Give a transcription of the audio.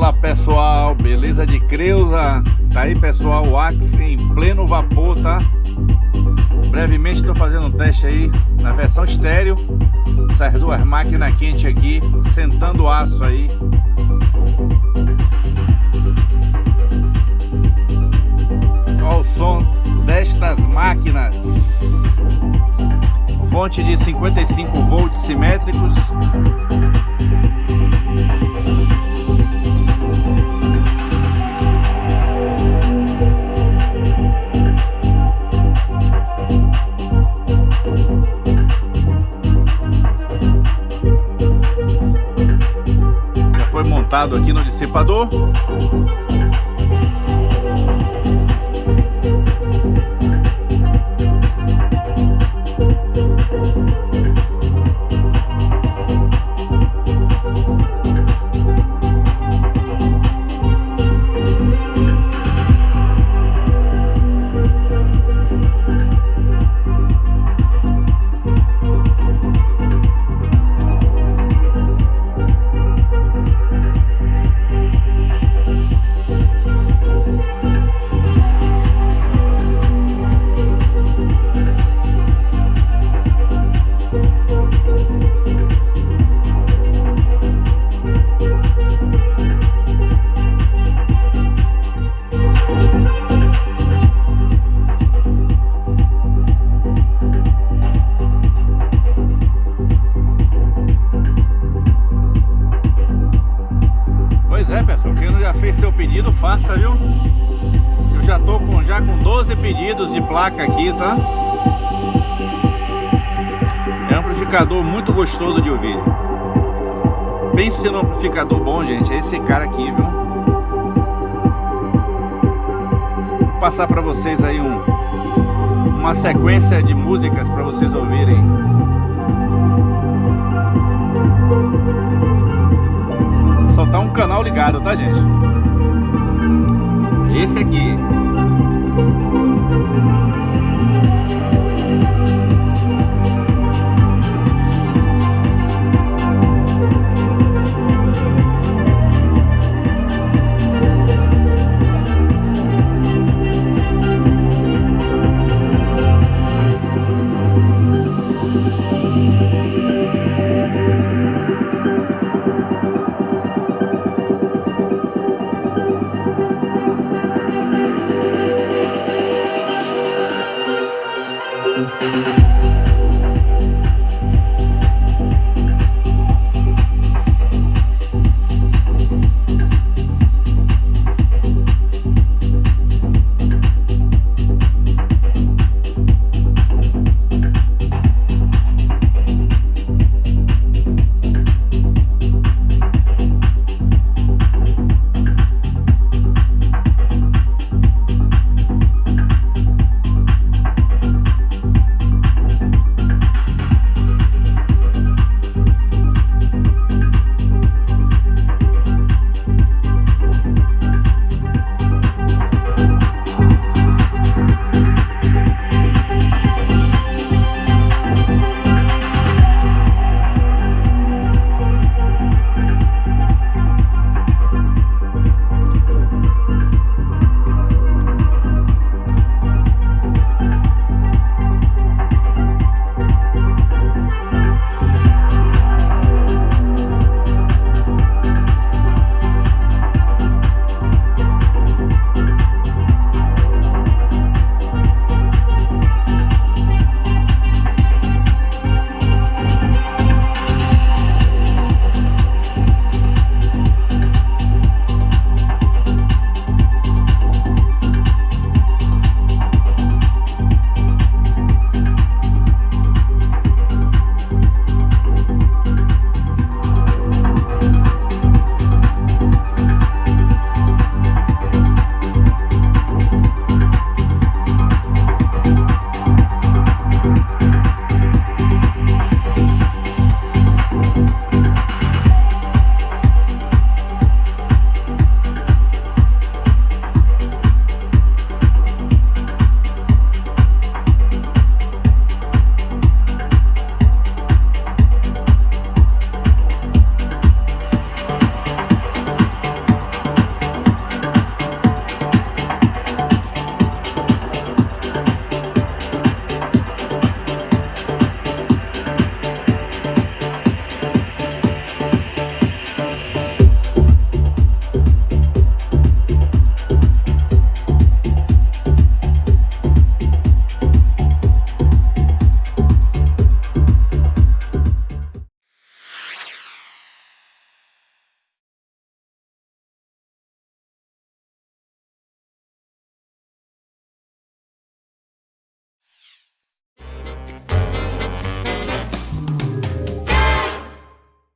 Fala pessoal, beleza de Creuza? Tá aí pessoal, o Axe em pleno vapor, tá? Brevemente estou fazendo um teste aí na versão estéreo. Essas duas máquinas quentes aqui, sentando o aço aí. Olha o som destas máquinas. Fonte de 55 volts simétricos. Já foi montado aqui no dissipador. Pessoal, quem não já fez seu pedido, faça, viu? Eu já tô com 12 pedidos de placa aqui, tá? É um amplificador muito gostoso de ouvir. Pense no amplificador bom, gente, é esse cara aqui, viu? Vou passar pra vocês aí uma sequência de músicas pra vocês ouvirem. Só tá um canal ligado, tá, gente? Esse aqui.